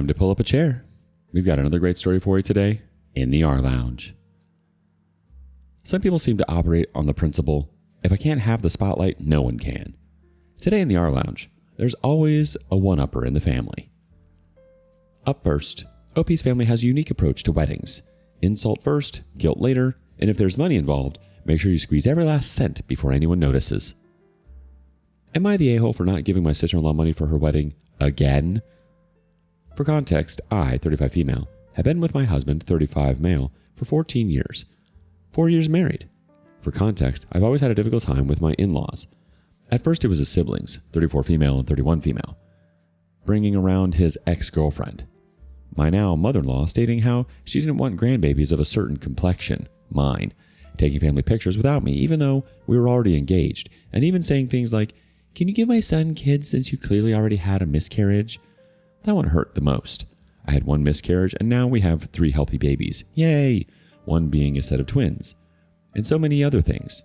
Time to pull up a chair. We've got another great story for you today in the rLounge. Some people seem to operate on the principle, if I can't have the spotlight, no one can. Today in the rLounge, there's always a one-upper in the family. Up first, OP's family has a unique approach to weddings. Insult first, guilt later, and if there's money involved, make sure you squeeze every last cent before anyone notices. Am I the a-hole for not giving my sister-in-law money for her wedding again? For context, I, 35 female, have been with my husband, 35 male, for 14 years. 4 years married. For context, I've always had a difficult time with my in-laws. At first it was his siblings, 34 female and 31 female, bringing around his ex-girlfriend. My now mother-in-law stating how she didn't want grandbabies of a certain complexion, mine, taking family pictures without me even though we were already engaged, and even saying things like, "Can you give my son kids since you clearly already had a miscarriage?" That one hurt the most. I had one miscarriage and now we have 3 healthy babies. Yay! One being a set of twins. And so many other things.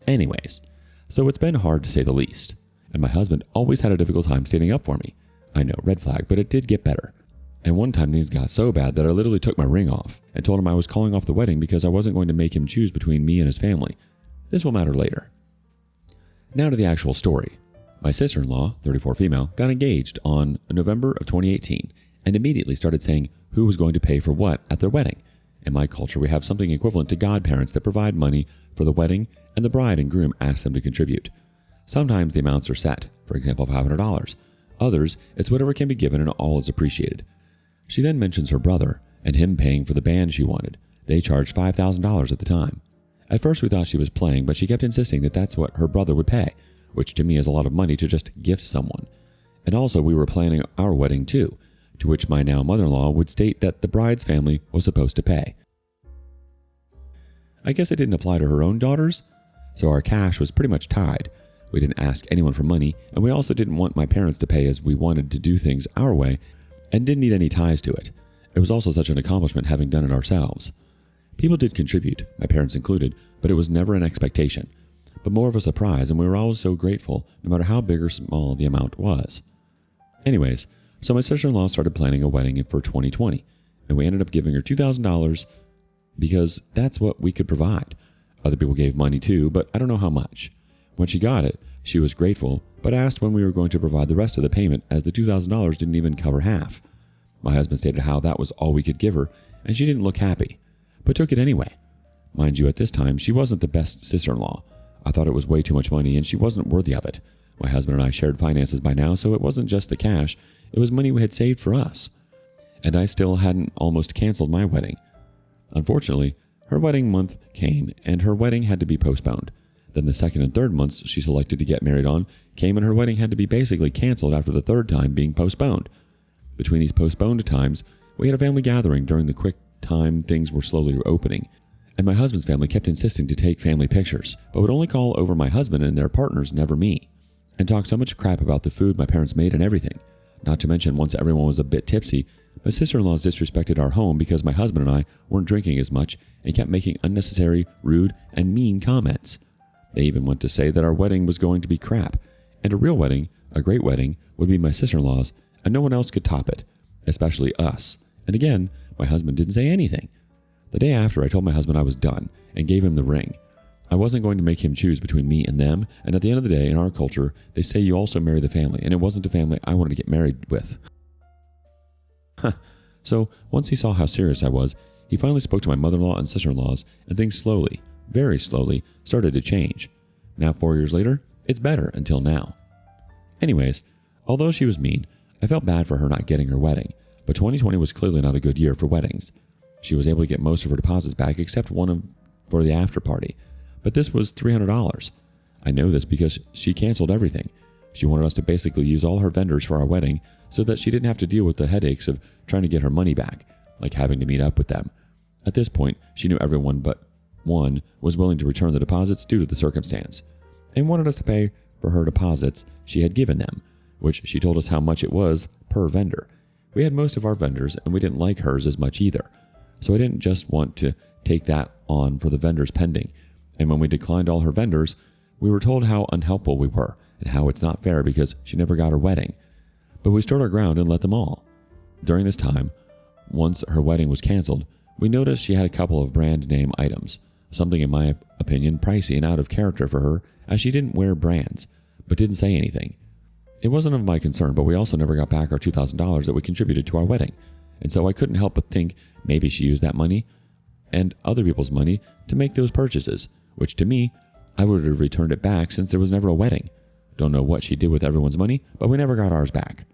Anyways, so it's been hard to say the least. And my husband always had a difficult time standing up for me. I know, red flag, but it did get better. And one time things got so bad that I literally took my ring off and told him I was calling off the wedding because I wasn't going to make him choose between me and his family. This will matter later. Now to the actual story. My sister-in-law, 34 female, got engaged on November of 2018 and immediately started saying who was going to pay for what at their wedding. In my culture, we have something equivalent to godparents that provide money for the wedding and the bride and groom ask them to contribute. Sometimes the amounts are set, for example, $500. Others, it's whatever can be given and all is appreciated. She then mentions her brother and him paying for the band she wanted. They charged $5,000 at the time. At first we thought she was playing, but she kept insisting that that's what her brother would pay, which to me is a lot of money to just gift someone. And also we were planning our wedding too, to which my now mother-in-law would state that the bride's family was supposed to pay. I guess it didn't apply to her own daughters, so our cash was pretty much tied. We didn't ask anyone for money, and we also didn't want my parents to pay as we wanted to do things our way and didn't need any ties to it. It was also such an accomplishment having done it ourselves. People did contribute, my parents included, but it was never an expectation, but more of a surprise, and we were always so grateful no matter how big or small the amount was. Anyways, so my sister-in-law started planning a wedding for 2020, and we ended up giving her $2,000 because that's what we could provide. Other people gave money too, but I don't know how much. When she got it, she was grateful, but asked when we were going to provide the rest of the payment as the $2,000 didn't even cover half. My husband stated how that was all we could give her, and she didn't look happy, but took it anyway. Mind you, at this time, she wasn't the best sister-in-law. I thought it was way too much money and she wasn't worthy of it. My husband and I shared finances by now, so it wasn't just the cash, it was money we had saved for us. And I still hadn't almost canceled my wedding. Unfortunately, her wedding month came and her wedding had to be postponed. Then the second and third months she selected to get married on came and her wedding had to be basically canceled after the third time being postponed. Between these postponed times, we had a family gathering during the quick time things were slowly opening. And my husband's family kept insisting to take family pictures, but would only call over my husband and their partners, never me, and talk so much crap about the food my parents made and everything. Not to mention, once everyone was a bit tipsy, my sister-in-laws disrespected our home because my husband and I weren't drinking as much and kept making unnecessary, rude, and mean comments. They even went to say that our wedding was going to be crap, and a real wedding, a great wedding, would be my sister-in-law's, and no one else could top it, especially us. And again, my husband didn't say anything. The day after, I told my husband I was done and gave him the ring. I wasn't going to make him choose between me and them, and at the end of the day, in our culture, they say you also marry the family, and it wasn't a family I wanted to get married with. So, once he saw how serious I was, he finally spoke to my mother-in-law and sister-in-laws, and things slowly, very slowly, started to change. Now 4 years later, it's better until now. Anyways, although she was mean, I felt bad for her not getting her wedding, but 2020 was clearly not a good year for weddings. She was able to get most of her deposits back except one for the after party, but this was $300. I know this because she canceled everything. She wanted us to basically use all her vendors for our wedding so that she didn't have to deal with the headaches of trying to get her money back, like having to meet up with them. At this point, she knew everyone but one was willing to return the deposits due to the circumstance, and wanted us to pay for her deposits she had given them, which she told us how much it was per vendor. We had most of our vendors, and we didn't like hers as much either. So I didn't just want to take that on for the vendors pending. And when we declined all her vendors, we were told how unhelpful we were and how it's not fair because she never got her wedding. But we stood our ground and let them all. During this time, once her wedding was canceled, we noticed she had a couple of brand name items, something in my opinion pricey and out of character for her, as she didn't wear brands, but didn't say anything. It wasn't of my concern, but we also never got back our $2,000 that we contributed to our wedding, and so I couldn't help but think maybe she used that money and other people's money to make those purchases, which to me, I would have returned it back since there was never a wedding. Don't know what she did with everyone's money, but we never got ours back.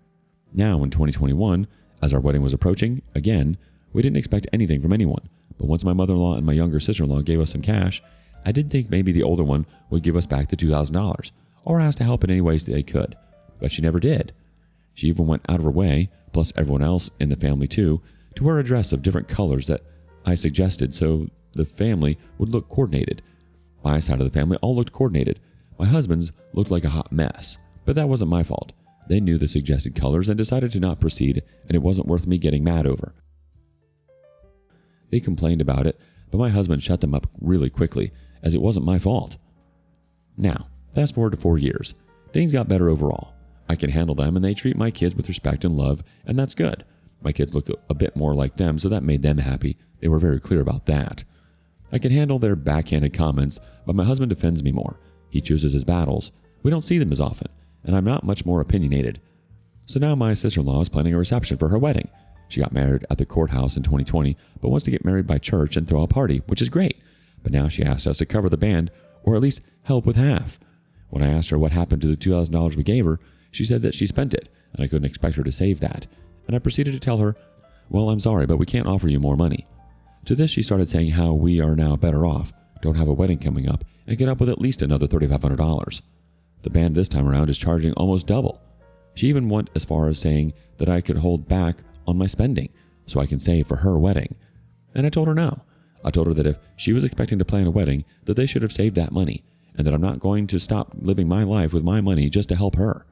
Now in 2021, as our wedding was approaching, again, we didn't expect anything from anyone, but once my mother-in-law and my younger sister-in-law gave us some cash, I did think maybe the older one would give us back the $2,000, or ask to help in any ways they could, but she never did. She even went out of her way, plus everyone else in the family too, to wear a dress of different colors that I suggested so the family would look coordinated. My side of the family all looked coordinated. My husband's looked like a hot mess, but that wasn't my fault. They knew the suggested colors and decided to not proceed, and it wasn't worth me getting mad over. They complained about it, but my husband shut them up really quickly, as it wasn't my fault. Now, fast forward to 4 years. Things got better overall. I can handle them, and they treat my kids with respect and love, and that's good. My kids look a bit more like them, so that made them happy. They were very clear about that. I can handle their backhanded comments, but my husband defends me more. He chooses his battles. We don't see them as often, and I'm not much more opinionated. So now my sister-in-law is planning a reception for her wedding. She got married at the courthouse in 2020, but wants to get married by church and throw a party, which is great. But now she asked us to cover the band, or at least help with half. When I asked her what happened to the $2,000 we gave her, she said that she spent it, and I couldn't expect her to save that. And I proceeded to tell her, well, I'm sorry, but we can't offer you more money. To this, she started saying how we are now better off, don't have a wedding coming up, and get up with at least another $3,500. The band this time around is charging almost double. She even went as far as saying that I could hold back on my spending so I can save for her wedding. And I told her no. I told her that if she was expecting to plan a wedding, that they should have saved that money, and that I'm not going to stop living my life with my money just to help her.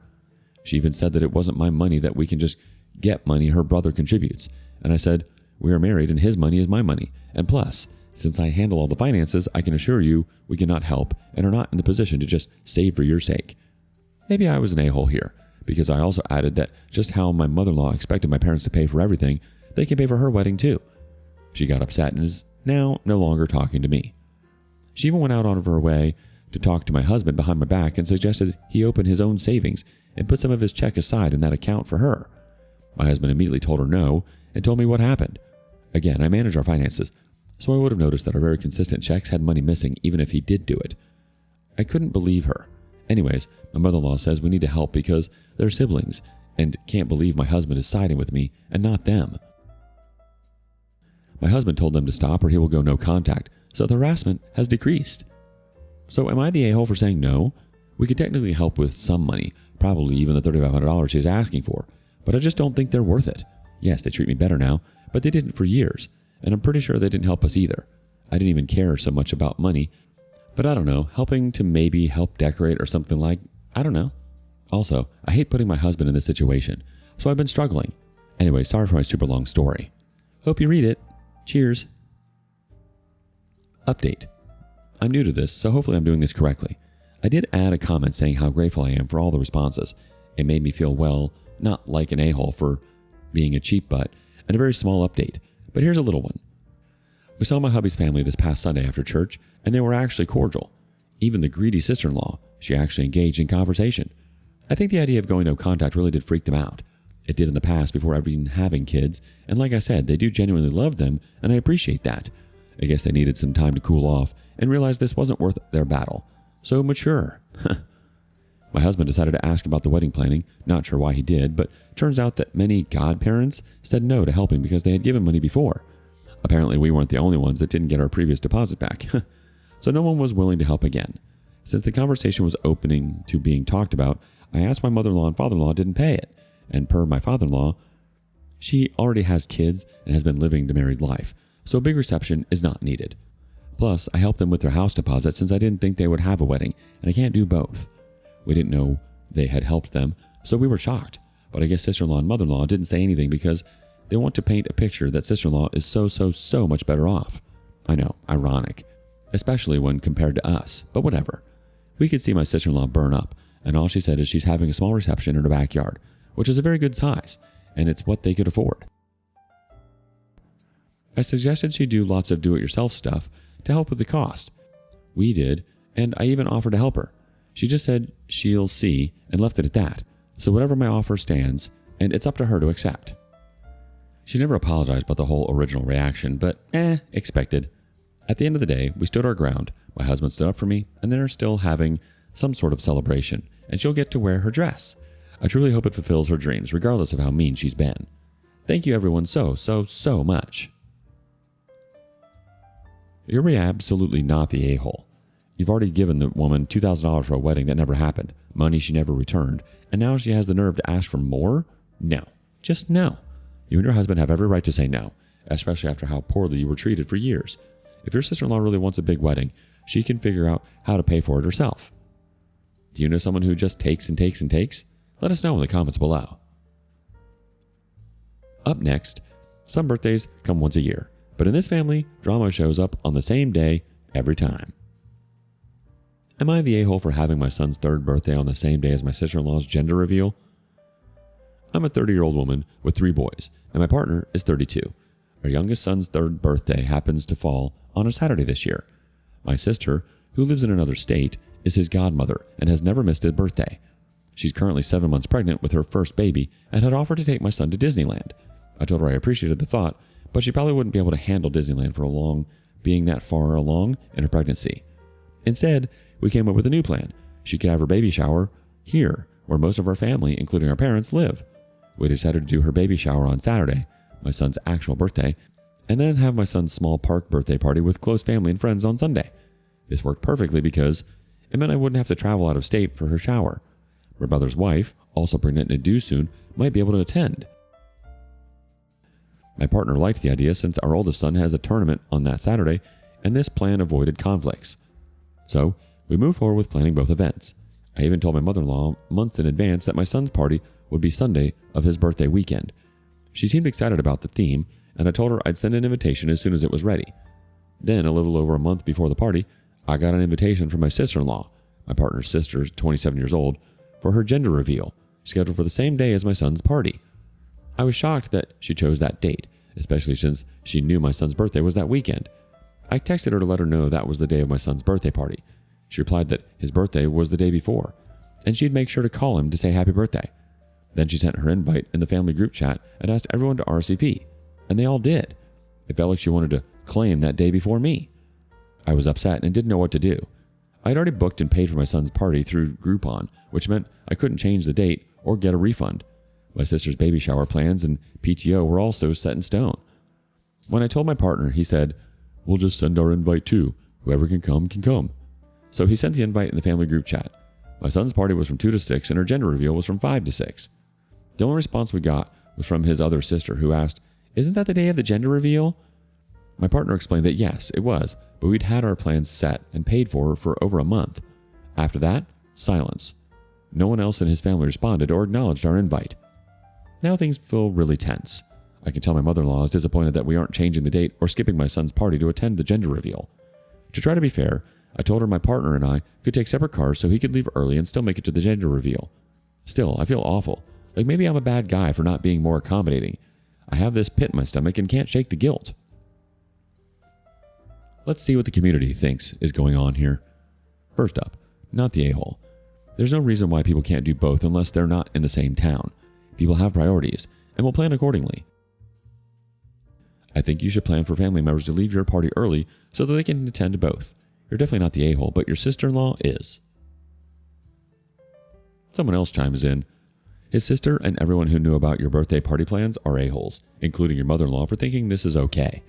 She even said that it wasn't my money, that we can just get money her brother contributes. And I said, we are married and his money is my money. And plus, since I handle all the finances, I can assure you we cannot help and are not in the position to just save for your sake. Maybe I was an a-hole here, because I also added that just how my mother-in-law expected my parents to pay for everything, they can pay for her wedding too. She got upset and is now no longer talking to me. She even went out of her way to talk to my husband behind my back and suggested he open his own savings and put some of his check aside in that account for her. My husband immediately told her no and told me what happened. Again, I manage our finances, so I would have noticed that our very consistent checks had money missing even if he did do it. I couldn't believe her. Anyways, my mother-in-law says we need to help because they're siblings and can't believe my husband is siding with me and not them. My husband told them to stop or he will go no contact, so the harassment has decreased. So am I the a-hole for saying no? We could technically help with some money, probably even the $3,500 she's asking for, but I just don't think they're worth it. Yes, they treat me better now, but they didn't for years, and I'm pretty sure they didn't help us either. I didn't even care so much about money, but I don't know, helping to maybe help decorate or something like, I don't know. Also, I hate putting my husband in this situation, so I've been struggling. Anyway, sorry for my super long story. Hope you read it. Cheers. Update. I'm new to this, so hopefully I'm doing this correctly. I did add a comment saying how grateful I am for all the responses. It made me feel, well, not like an a-hole for being a cheap butt, and a very small update, but here's a little one. We saw my hubby's family this past Sunday after church, and they were actually cordial. Even the greedy sister-in-law, she actually engaged in conversation. I think the idea of going no contact really did freak them out. It did in the past before ever even having kids, and like I said, they do genuinely love them, and I appreciate that. I guess they needed some time to cool off and realized this wasn't worth their battle. So mature. My husband decided to ask about the wedding planning, not sure why he did, but turns out that many godparents said no to helping because they had given money before. Apparently we weren't the only ones that didn't get our previous deposit back, so no one was willing to help again. Since the conversation was opening to being talked about, I asked my mother-in-law and father-in-law didn't pay it, and per my father-in-law, she already has kids and has been living the married life, so a big reception is not needed. Plus, I helped them with their house deposit since I didn't think they would have a wedding, and I can't do both. We didn't know they had helped them, so we were shocked, but I guess sister-in-law and mother-in-law didn't say anything because they want to paint a picture that sister-in-law is so much better off. I know, ironic, especially when compared to us, but whatever. We could see my sister-in-law burn up, and all she said is she's having a small reception in her backyard, which is a very good size, and it's what they could afford. I suggested she do lots of do-it-yourself stuff to help with the cost. We did, and I even offered to help her. She just said she'll see and left it at that. So whatever my offer stands, and it's up to her to accept. She never apologized about the whole original reaction, but expected. At the end of the day, we stood our ground. My husband stood up for me, and they're still having some sort of celebration, and she'll get to wear her dress. I truly hope it fulfills her dreams, regardless of how mean she's been. Thank you everyone so much. You're absolutely not the a-hole. You've already given the woman $2,000 for a wedding that never happened, money she never returned, and now she has the nerve to ask for more? No. Just no. You and your husband have every right to say no, especially after how poorly you were treated for years. If your sister-in-law really wants a big wedding, she can figure out how to pay for it herself. Do you know someone who just takes and takes and takes? Let us know in the comments below. Up next, some birthdays come once a year, but in this family, drama shows up on the same day every time. Am I the a-hole for having my son's 3rd birthday on the same day as my sister-in-law's gender reveal? I'm a 30-year-old woman with 3 boys, and my partner is 32. Our youngest son's 3rd birthday happens to fall on a Saturday this year. My sister, who lives in another state, is his godmother and has never missed a birthday. She's currently 7 months pregnant with her first baby and had offered to take my son to Disneyland. I told her I appreciated the thought, but she probably wouldn't be able to handle Disneyland for long, being that far along in her pregnancy. Instead, we came up with a new plan. She could have her baby shower here, where most of our family, including our parents, live. We decided to do her baby shower on Saturday, my son's actual birthday, and then have my son's small park birthday party with close family and friends on Sunday. This worked perfectly because it meant I wouldn't have to travel out of state for her shower. My brother's wife, also pregnant and due soon, might be able to attend. My partner liked the idea since our oldest son has a tournament on that Saturday, and this plan avoided conflicts. So, we moved forward with planning both events. I even told my mother-in-law months in advance that my son's party would be Sunday of his birthday weekend. She seemed excited about the theme, and I told her I'd send an invitation as soon as it was ready. Then, a little over a month before the party, I got an invitation from my sister-in-law, my partner's sister, 27 years old, for her gender reveal, scheduled for the same day as my son's party. I was shocked that she chose that date, especially since she knew my son's birthday was that weekend. I texted her to let her know that was the day of my son's birthday party. She replied that his birthday was the day before, and she'd make sure to call him to say happy birthday. Then she sent her invite in the family group chat and asked everyone to RSVP, and they all did. It felt like she wanted to claim that day before me. I was upset and didn't know what to do. I had already booked and paid for my son's party through Groupon, which meant I couldn't change the date or get a refund. My sister's baby shower plans and PTO were also set in stone. When I told my partner, he said, "We'll just send our invite too. Whoever can come, can come." So he sent the invite in the family group chat. My son's party was from 2 to 6 and her gender reveal was from 5 to 6. The only response we got was from his other sister, who asked, "Isn't that the day of the gender reveal?" My partner explained that yes, it was, but we'd had our plans set and paid for over a month. After that, silence. No one else in his family responded or acknowledged our invite. Now things feel really tense. I can tell my mother-in-law is disappointed that we aren't changing the date or skipping my son's party to attend the gender reveal. To try to be fair, I told her my partner and I could take separate cars so he could leave early and still make it to the gender reveal. Still, I feel awful. Like maybe I'm a bad guy for not being more accommodating. I have this pit in my stomach and can't shake the guilt. Let's see what the community thinks is going on here. First up, not the a-hole. There's no reason why people can't do both unless they're not in the same town. People have priorities and will plan accordingly. I think you should plan for family members to leave your party early so that they can attend both. You're definitely not the a-hole, but your sister-in-law is. Someone else chimes in. His sister and everyone who knew about your birthday party plans are a-holes, including your mother-in-law, for thinking this is okay.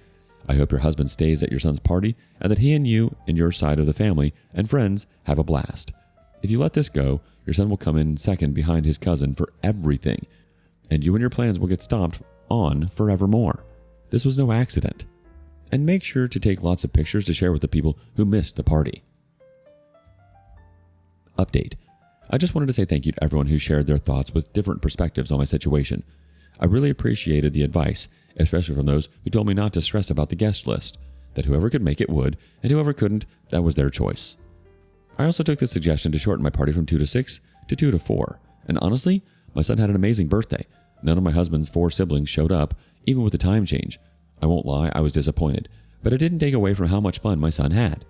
I hope your husband stays at your son's party and that he and you and your side of the family and friends have a blast. If you let this go, your son will come in second behind his cousin for everything, and you and your plans will get stomped on forevermore. This was no accident. And make sure to take lots of pictures to share with the people who missed the party. Update. I just wanted to say thank you to everyone who shared their thoughts with different perspectives on my situation. I really appreciated the advice, especially from those who told me not to stress about the guest list, that whoever could make it would, and whoever couldn't, that was their choice. I also took the suggestion to shorten my party from 2 to 6 to 2 to 4, and honestly, my son had an amazing birthday. None of my husband's 4 siblings showed up, even with the time change. I won't lie, I was disappointed, but it didn't take away from how much fun my son had.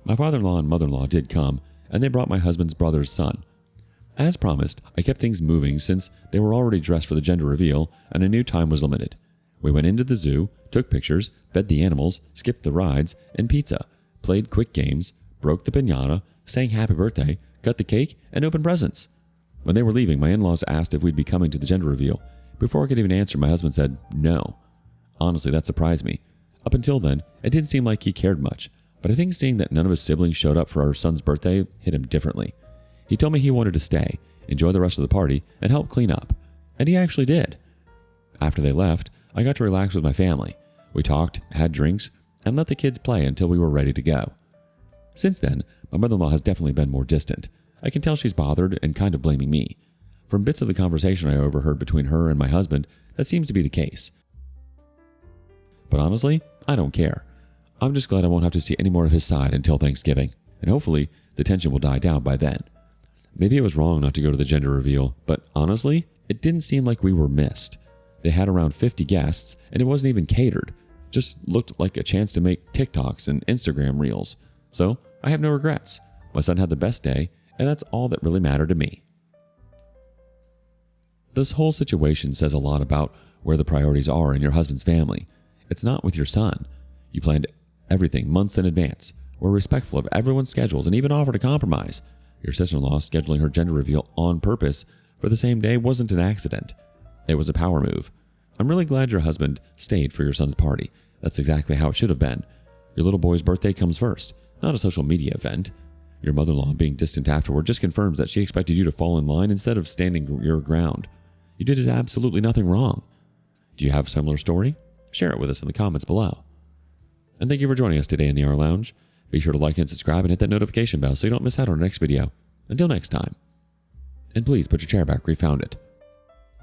My father-in-law and mother-in-law did come, and they brought my husband's brother's son. As promised, I kept things moving since they were already dressed for the gender reveal and I knew time was limited. We went into the zoo, took pictures, fed the animals, skipped the rides, and pizza, played quick games, broke the piñata, sang happy birthday, cut the cake, and opened presents. When they were leaving, my in-laws asked if we'd be coming to the gender reveal. Before I could even answer, my husband said no. Honestly, that surprised me. Up until then, it didn't seem like he cared much, but I think seeing that none of his siblings showed up for our son's birthday hit him differently. He told me he wanted to stay, enjoy the rest of the party, and help clean up. And he actually did. After they left, I got to relax with my family. We talked, had drinks, and let the kids play until we were ready to go. Since then, my mother-in-law has definitely been more distant. I can tell she's bothered and kind of blaming me. From bits of the conversation I overheard between her and my husband, that seems to be the case. But honestly, I don't care. I'm just glad I won't have to see any more of his side until Thanksgiving, and hopefully the tension will die down by then. Maybe it was wrong not to go to the gender reveal, but honestly, it didn't seem like we were missed. They had around 50 guests, and it wasn't even catered. Just looked like a chance to make TikToks and Instagram reels. So, I have no regrets. My son had the best day, and that's all that really mattered to me. This whole situation says a lot about where the priorities are in your husband's family. It's not with your son. You planned everything months in advance, were respectful of everyone's schedules, and even offered a compromise. Your sister-in-law scheduling her gender reveal on purpose for the same day wasn't an accident. It was a power move. I'm really glad your husband stayed for your son's party. That's exactly how it should have been. Your little boy's birthday comes first, not a social media event. Your mother-in-law being distant afterward just confirms that she expected you to fall in line instead of standing your ground. You did absolutely nothing wrong. Do you have a similar story? Share it with us in the comments below. And thank you for joining us today in the rLounge. Be sure to like and subscribe and hit that notification bell so you don't miss out on our next video. Until next time. And please put your chair back where you found it.